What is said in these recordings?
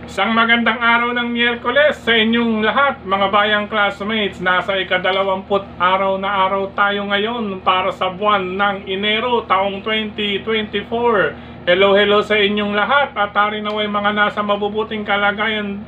Isang magandang araw ng Miyerkules sa inyong lahat, mga bayang classmates. Nasa ika-20 araw na araw tayo ngayon para sa buwan ng Enero taong 2024. Hello sa inyong lahat at tarinaway mga nasa mabubuting kalagayan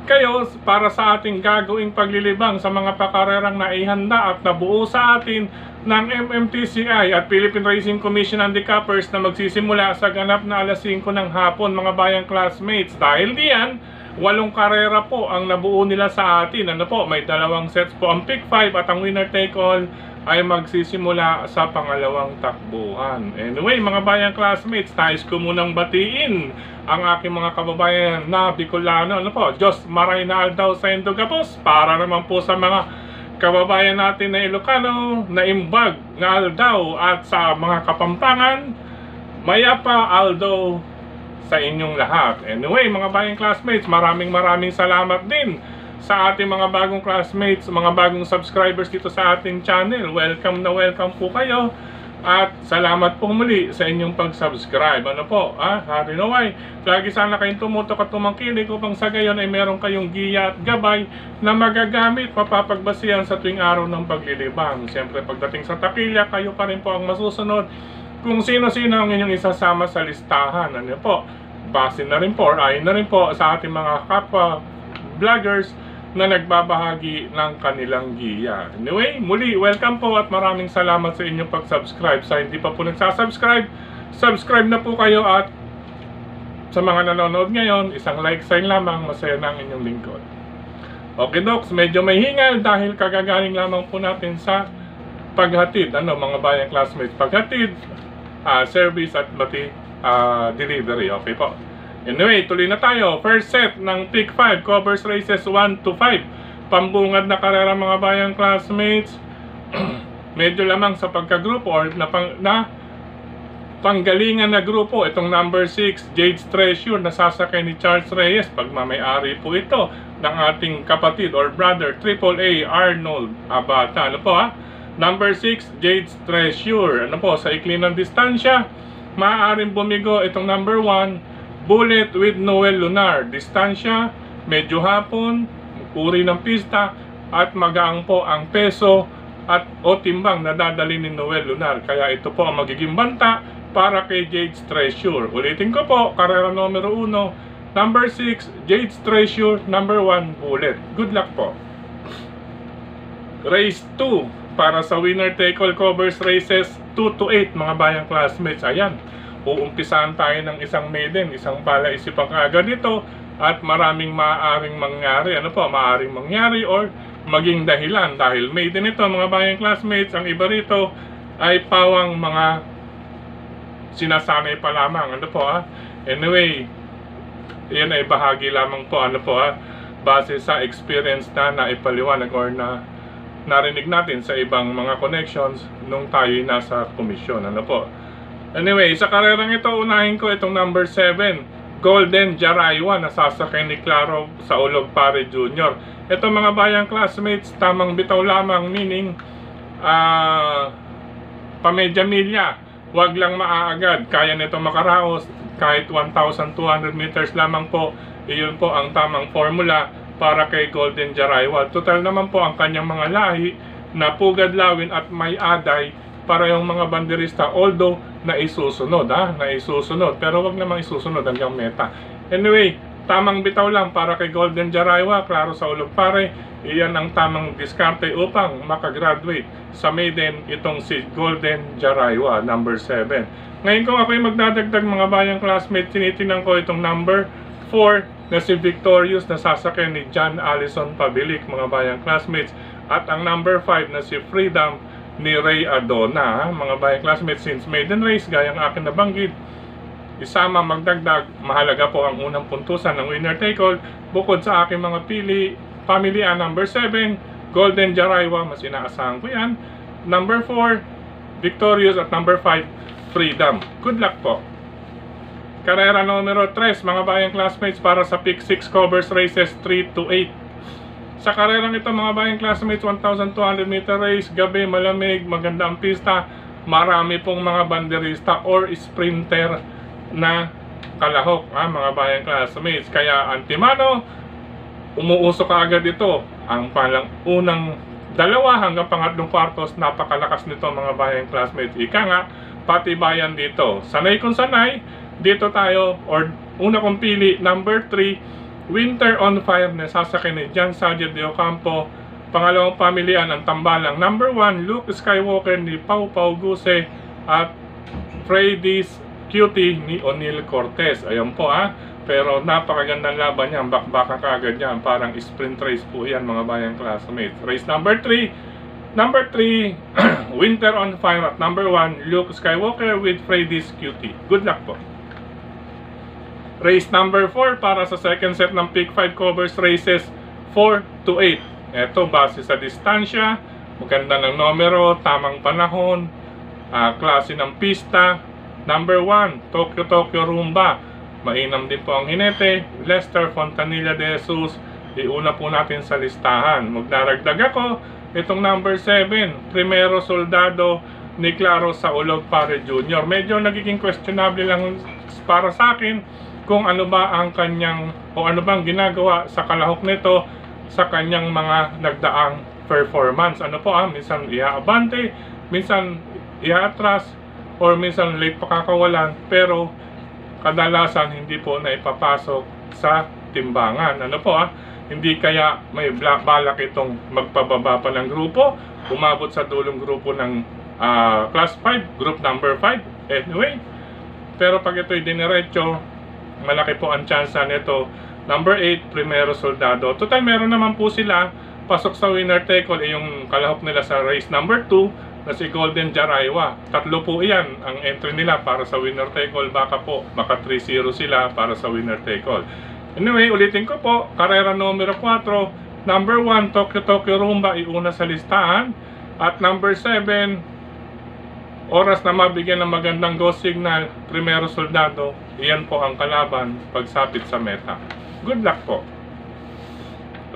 kayo para sa ating gagawing paglilibang sa mga pakarerang naihanda at nabuo sa atin ng MMTCI at Philippine Racing Commission Handicappers na magsisimula sa ganap na alas 5 ng hapon, mga bayang classmates. Dahil diyan, 8 karera po ang nabuo nila sa atin. Ano po, may 2 sets po ang pick 5 at ang winner take all ay magsisimula sa pangalawang takbuhan. Anyway, mga bayang classmates, nais ko munang batiin ang aking mga kababayan na Bicolano. Ano po, Diyos maray na aldaw sa Indogapos, para naman po sa mga kababayan natin na Ilocano, na Imbag, na aldaw, at sa mga Kapampangan, mayapa aldaw sa inyong lahat. Anyway, mga bayang classmates, maraming salamat din sa ating mga bagong classmates, mga bagong subscribers dito sa ating channel. Welcome po kayo. At salamat po muli sa inyong pag-subscribe. Ano po, harinaway, lagi sana kayong tumutok at tumangkilik upang sa gayon ay meron kayong giya at gabay na magagamit, mapapagbasihan sa tuwing araw ng paglilibang. Siyempre, pagdating sa takilya, kayo pa rin po ang masusunod kung sino-sino ang inyong isasama sa listahan. Ano po, base na rin po, ayon na rin po sa ating mga kapwa vloggers na nagbabahagi ng kanilang giya. Anyway, muli, welcome po at maraming salamat sa inyong pag-subscribe. Sa hindi pa po nagsasubscribe, subscribe na po kayo, at sa mga nanonood ngayon, isang like sign lamang, masaya na ang inyong lingkod. Okay, Docs, medyo may hingal dahil kagagaling lamang po natin sa paghatid, mga bayang classmates, paghatid, service at delivery. Okay po. Anyway, tuloy na tayo. First set ng pick 5 covers races 1 to 5. Pambungad na karera, mga bayang classmates. Medyo lamang sa pagkagrupo or na panggalingan na grupo. Itong number 6, Jade's Treasure, nasasakay ni Charles Reyes. Pagmamayari po ito ng ating kapatid or brother, AAA Arnold Abata. Ano po Number 6, Jade's Treasure. Ano po, sa ikli ng distansya, maaaring bumigo itong number 1, Bullet with Noel Lunar. Distansya, medyo hapon, uri ng pista, at magaang po ang peso at o timbang na dadali ni Noel Lunar. Kaya ito po ang magiging banta para kay Jade's Treasure. Ulitin ko po, karera numero 1, number 6, Jade's Treasure, number 1, Bullet. Good luck po. Race 2, para sa winner take all covers races 2 to 8, mga bayang classmates. Ayan, uumpisahan tayo ng isang maiden, isang palaisipang kaagad dito, at maraming maaaring mangyari. Ano po, maaaring mangyari or maging dahilan. Dahil maiden ito, mga bayang classmates, ang iba rito ay pawang mga sinasanay pa lamang. Ano po Anyway, yan ay bahagi lamang po. Ano po base sa experience na naipaliwanag or na narinig natin sa ibang mga connections nung tayo nasa komisyon. Ano po. Anyway, sa karerang ito, unahin ko itong number 7, Golden Jaraywa, nasasakay ni Claro sa Ulog Pare Jr. Ito, mga bayang classmates, tamang bitaw lamang, meaning pamedya-milya, wag lang maaagad. Kaya nito makaraos kahit 1,200 meters lamang po. Iyon po ang tamang formula para kay Golden Jaraywa. Total naman po ang kanyang mga lahi na pugad lawin at may aday para yung mga banderista, although na isusunod, pero wag namang isusunod hanggang meta. Anyway, tamang bitaw lang para kay Golden Jaraywa, Claro sa Ulog Pare. Iyan ang tamang diskarte upang makagraduate sa maiden itong si Golden Jaraywa, number 7. Ngayon kung ako'y magdadagdag, mga bayang classmates, tinitinan ko itong number 4 na si Victorious, na sasakyan ni John Allison Pabilik, mga bayang classmates, at ang number 5 na si Freedom ni Ray Adona. Mga bayang classmates, since maiden race, gayang akin nabanggit, isama magdagdag, mahalaga po ang unang puntusan ng winner take all. Bukod sa aking mga pamilya, number 7, Golden Jaraywa, mas inaasahan ko yan. Number 4, Victorious, at number 5, Freedom. Good luck po. Karera numero 3, mga bayang classmates, para sa pick 6 covers races 3 to 8. Sa karerang ito, mga bayang classmates, 1,200 meter race, gabi, malamig, maganda ang pista, marami pong mga banderista or sprinter na kalahok, mga bayang classmates. Kaya antimano, umuusok agad ito. Ang unang dalawa hanggang pangatlong kwartos, napakalakas nito mga bayang classmates. Ika nga, pati bayan dito. Sanay kung sanay, dito tayo, or una kong pili, number 3, Winter on Fire na sasakyan ni Jan Sadia de Ocampo. Pangalawang pamilian ang tambalang number 1, Luke Skywalker ni Pau Pau Guse at Freddy's Cutie ni O'Neal Cortez. Ayan po pero napakagandang laban yan, bakbaka kagad yan, parang sprint race po yan mga bayang classmates. Race number 3 Winter on Fire at number 1, Luke Skywalker with Freddy's Cutie. Good luck po. Race number 4 para sa second set ng Pick 5 covers races 4 to 8. Ito base sa distansya, maganda ng numero, tamang panahon, klase ng pista. Number 1, Tokyo Rumba. Mainam din po ang hinete, Lester Fontanilla de Jesus. Iuna po natin sa listahan. Magdaragdag ako, itong number 7, Primero Soldado ni Claro Saulog Pare Jr. Medyo nagiging questionable lang para sa akin kung ano ba ang kanyang, o ano bang ginagawa sa kalahok nito sa kanyang mga nagdaang performance. Ano po minsan iaabante, minsan iaatras, or minsan late pakakawalan, pero kadalasan hindi po na ipapasok sa timbangan. Ano po hindi kaya may balak itong magpababa pa ng grupo, umabot sa dulong grupo ng class 5, group number 5 anyway. Pero pag ito'y diniretso, malaki po ang chance nito. Number 8, Primero Soldado. Total meron naman po sila pasok sa winner take all, yung kalahok nila sa race number 2 na si Golden Jaraywa. Tatlo po iyan ang entry nila para sa winner take all. Baka 3-0 sila para sa winner take all. Anyway, ulitin ko po, karera numero 4, number 1, Tokyo Rumba, iuna sa listahan. At number 7, oras na mabigyan ng magandang go signal, Primero Soldado. Iyan po ang kalaban pagsapit sa meta. Good luck po.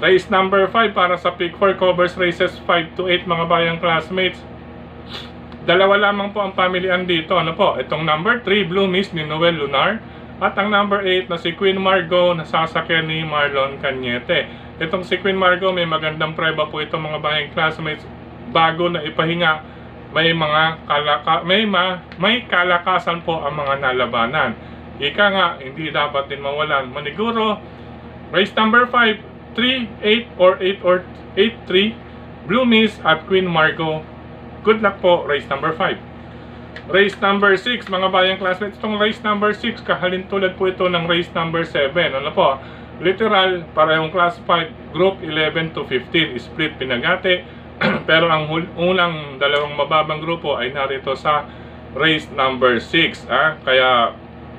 Race number 5 para sa Pick 4 covers races 5 to 8 mga bayang classmates. Dalawa lamang po ang pamilian dito. Ano po? Itong number 3, Blue Mist ni Noel Lunar. At ang number 8 na si Queen Margot na sasakyan ni Marlon Cañete. Itong si Queen Margot, may magandang preba po itong mga bayang classmates. Bago na ipahinga, may kalakasan po ang mga nalabanan. Ika nga, hindi dapat din mawalan. Maniguro, race number 5, 3, 8 or 8-3, Blue Mist at Queen Margot. Good luck po, race number 5. Race number 6, mga bayang classmates. Itong race number 6, kahalintulad po ito ng race number 7. Ano po? Literal, parehong class 5, group 11 to 15, split pinagate. Pero ang unang dalawang mababang grupo ay narito sa race number 6. Kaya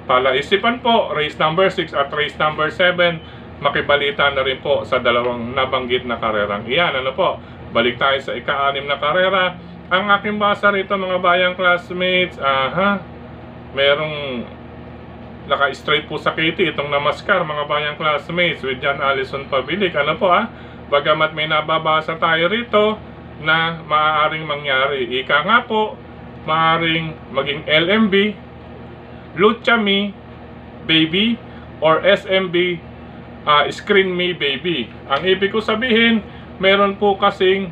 palaisipan po, race number 6 at race number 7, makibalita na rin po sa dalawang nabanggit na karerang iyan. Ano po? Balik tayo sa ika-6 na karera. Ang aking basa rito mga bayang classmates, merong naka-straight po sa Katie, itong namaskar mga bayang classmates with John Allison Pabilik. Ano po bagamat may nababasa tayo rito na maaaring mangyari. Ika nga po, maaaring maging LMB, Lucha Me Baby, or SMB, Screen Me Baby. Ang ibig ko sabihin, meron po kasing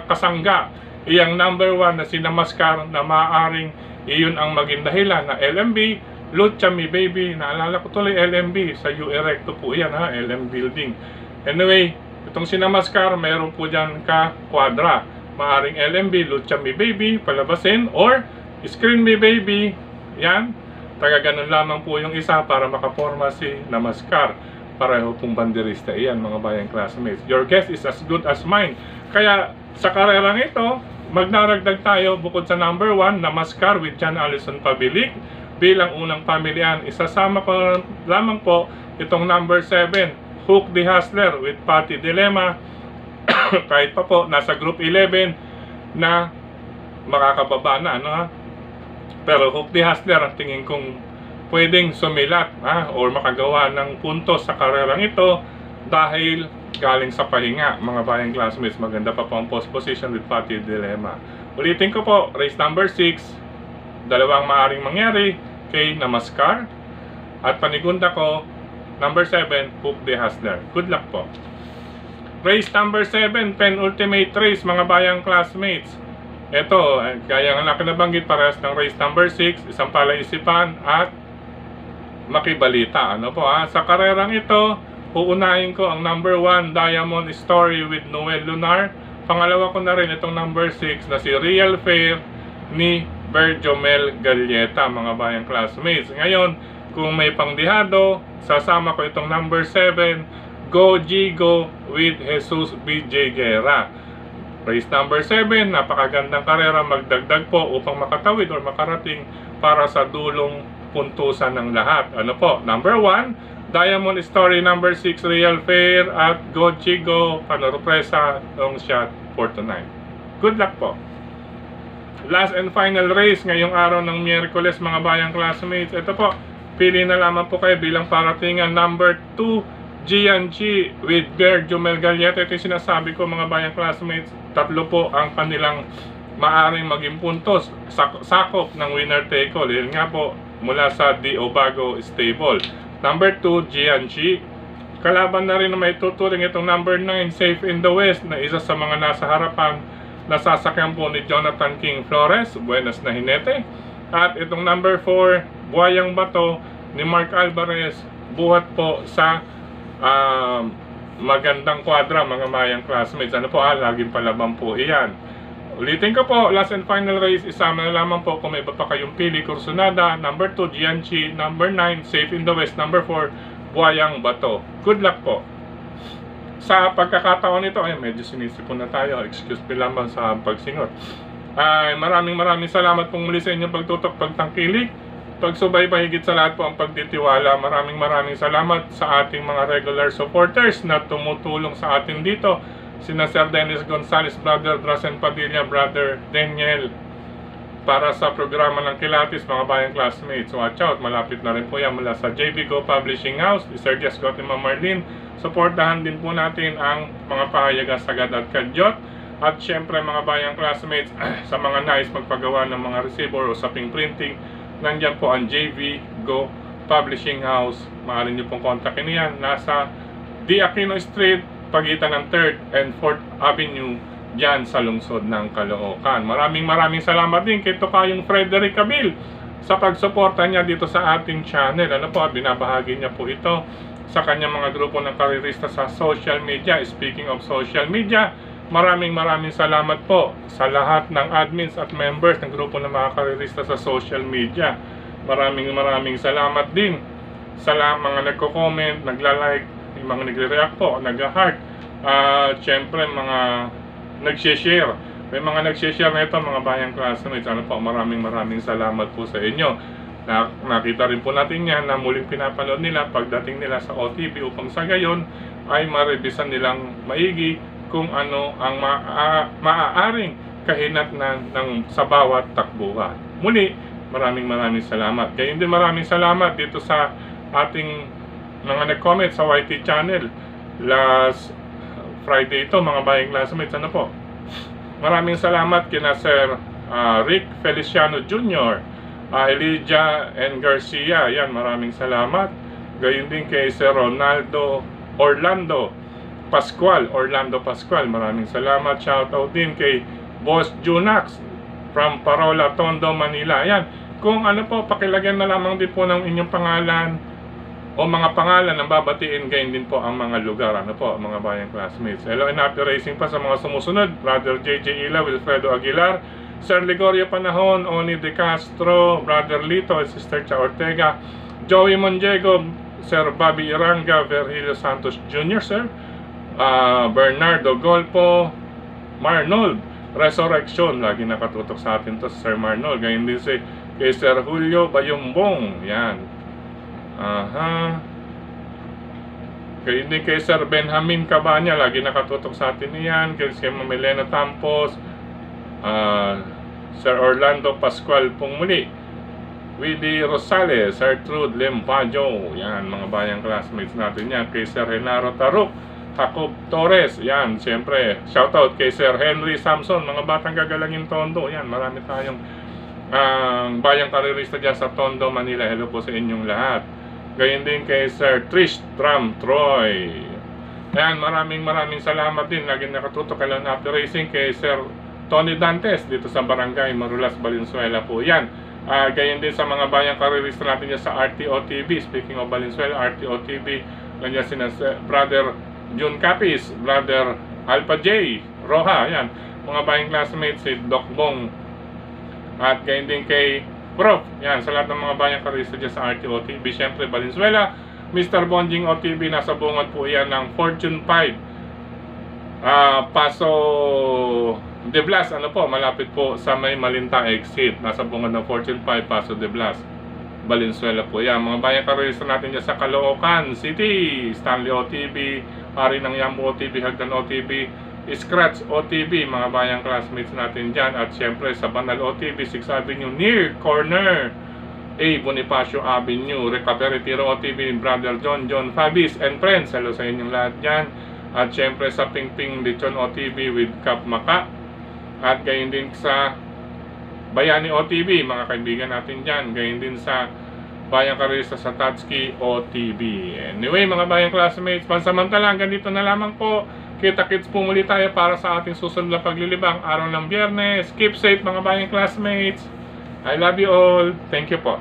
kasangga iyang number 1 na sinamaskar na maaaring iyon ang maging dahilan na LMB, Lucha Me Baby. Naalala ko tuloy LMB, sa U Erecto po yan LM Building. Anyway, itong sinamaskar, meron po dyan ka-quadra. Maaring LMB, Lucha Me Baby, palabasin, or Screen Me Baby. Yan, taga ganun lamang po yung isa para makaporma si namaskar. Pareho pong banderista. Iyan mga bayang classmates. Your guess is as good as mine. Kaya sa karerang ito, magdaragdag tayo bukod sa number 1, namaskar with John Allison Pabilik. Bilang unang pamilyan, isasama ko lamang po itong number 7, Hook the Hustler with Patty Dilema. Kahit pa po nasa group 11 na makakababa na pero Hook the Hustler ang tingin kong pwedeng sumilat or makagawa ng puntos sa karerang ito dahil galing sa pahinga mga bayang classmates. Maganda pa po ang post position with Patty Dilema. Ulitin ko po, race number 6, dalawang maaring mangyari kay namaskar. At panigunda ko, number 7, Hoop de Hustler. Good luck po. Race number 7, penultimate race, mga bayang classmates. Ito, gaya nga nabanggit, parehas ng race number 6, isang palaisipan at makibalita. Ano po ha? Sa karerang ito, uunahin ko ang number 1, Diamond Story with Noel Lunar. Pangalawa ko na rin itong number 6 na si Real Fair ni Berjomel Galleta, mga bayang classmates. Ngayon, kung may pangdihado, sasama ko itong number 7, Go Gigo with Jesus BJ Guerra. Race number 7, napakagandang karera, magdagdag po upang makatawid or makarating para sa dulong puntusan ng lahat. Ano po? Number 1, Diamond Story, number 6, Real Fair, at Go Gigo, Panoropresa, long shot, 4-9. Good luck po. Last and final race ngayong araw ng Miyerkules, mga bayang classmates. Ito po, pili na lamang po kayo bilang paratingan. Number 2, Gianchi with Berjomel Galleta. Ito yung sinasabi ko, mga bayang classmates. Tatlo po ang kanilang maaring maging puntos. Sakop ng winner take all. Yan nga po, mula sa Di Obago Stable. Number 2, Gianchi. Kalaban na rin na may tuturing itong number 9, Safe in the West, na isa sa mga nasa harapan na sasakyan po ni Jonathan King Flores, Buenas na Jinete. At itong number 4, Buhayang Bato ni Mark Alvarez, buhat po sa magandang kwadra, mga mayang classmates. Ano po laging palaban po iyan. Ulitin ko po, last and final race, isama na lamang po kung may iba pa kayong pili. Kursunada, number 2, Gianchi, number 9, Safe in the West, number 4, Buhayang Bato. Good luck po. Sa pagkakataon nito, medyo sinisipon na tayo. Excuse me lamang sa pagsingot. Maraming salamat pong muli sa inyong pagtutok, pagtangkilik, pagsubaybay, higit sa lahat po ang pagtitiwala. Maraming salamat sa ating mga regular supporters na tumutulong sa atin dito. Sina Sir Dennis Gonzales, Brother Drasen Padilla, Brother Daniel, para sa programa ng Kilatis, mga bayang classmates. Watch out, malapit na rin po yan mula sa JB Go Publishing House, Sir Jess Scott and Ma'am Marlene. Supportahan din po natin ang mga pahayaga Sagad at Kadyot. At syempre, mga bayang classmates, sa mga nais magpagawa ng mga receiver o saping printing, nandyan po ang JV Go Publishing House. Maaari nyo pong kontakin yan. Nasa D. Aquino Street, pagitan ng 3rd and 4th Avenue, dyan sa lungsod ng Caloocan. Maraming salamat din kay Tokayong Frederick Cabil sa pagsuporta niya dito sa ating channel. Ano po, binabahagi niya po ito sa kanyang mga grupo ng karirista sa social media. Speaking of social media, maraming salamat po sa lahat ng admins at members ng grupo ng mga karirista sa social media. Maraming salamat din sa mga nagko-comment, nagla-like, yung mga nagre-react po, nag-heart, syempre mga nag-share. May mga nag-share na ito, mga bayang classmates. Ano po, maraming salamat po sa inyo. Nakita rin po natin yan na muling pinapanood nila pagdating nila sa OTP upang sa gayon ay marevisan nilang maigi kung ano ang maaaring kahinatnan ng sa bawat takbuhan. Muli, maraming salamat. Gayon din maraming salamat dito sa ating mga nag-comment sa YT channel last Friday ito, mga bayang classmates. Ano po, maraming salamat kina Sir Rick Feliciano Jr., Elijah N. Garcia. Yan, maraming salamat. Gayon din kay Sir Orlando Pascual, maraming salamat. Shoutout din kay Boss Junax from Parola, Tondo, Manila. Yan, kung ano po, pakilagyan na lamang din po ng inyong pangalan o mga pangalan ng babatiin, gayon din po ang mga lugar. Ano po, mga bayang classmates. Hello and happy racing pa sa mga sumusunod. Brother JJ Ila, Wilfredo Aguilar, Sir Ligorio Panahon, Oni De Castro, Brother Lito, Sister Cha Ortega, Joey Monjego, Sir Bobby Iranga, Virgilio Santos Jr., Sir Bernardo Golpo, Marnold Resurrection, lagi nakatutok sa atin to Sir Marnold. Gayon din si kay Sir Julio Bayumbong. Yan. Gayon din kay Sir Benjamin Cabanya, lagi nakatutok sa atin yan. Kay Sir Melena Tampos, Sir Orlando Pascual Pumuli, Willie Rosales, Sir Trude Lempajo. Yan, mga bayang classmates natin yan. Kay Sir Henaro Taruk, Jacob Torres. Yan, siyempre shoutout kay Sir Henry Samson, mga batang gagalangin Tondo. Yan, marami tayong bayang karirista dyan sa Tondo, Manila. Hello po sa inyong lahat. Gayon din kay Sir Tristram Troy. Ayan, maraming salamat din. Laging nakatutok kay Leon After Racing, kay Sir Tony Dantes dito sa Barangay Marulas, Valenzuela po. Yan. Gayon din sa mga bayang karerista natin dyan sa RTO TV. Speaking of Valenzuela, RTO TV, nandiyan sina Brother June Capis, Brother Alpha J Roja, yan. Mga bayang classmates, si Doc Bong. At gayon din kay Prof. Yan, sa lahat ng mga bayang karerista dyan sa RTO TV. Siyempre, Valenzuela, Mr. Bonjing OTV, nasa bungad po yan ng Fortune 5. Paso de Blas, ano po, malapit po sa may Malinta exit. Nasa bungad ng Fortune 5, Paso de Blas, Valenzuela po yan. Mga bayang karerista natin dyan sa Caloocan City, Stanley OTV, Hari ng Yambo OTV, Hagdan OTV, Scratch OTV, mga bayang classmates natin dyan. At syempre sa Banal OTV, 6th Avenue, near corner A. Bonifacio Avenue, Recovery Tiro OTV, Brother John Fabis and friends, hello sa inyong lahat dyan. At syempre sa Pingping Lechon OTV with Cap Maka. At gayon din sa Bayani OTV, mga kaibigan natin dyan. Gayon din sa Bayang Karista sa Tatsuki OTV. Anyway, mga bayang classmates, pansamantala hanggang dito na lamang po. Kita-kits po muli tayo para sa ating susunod na paglilibang araw ng Biyernes. Keep safe mga bayang classmates. I love you all. Thank you po.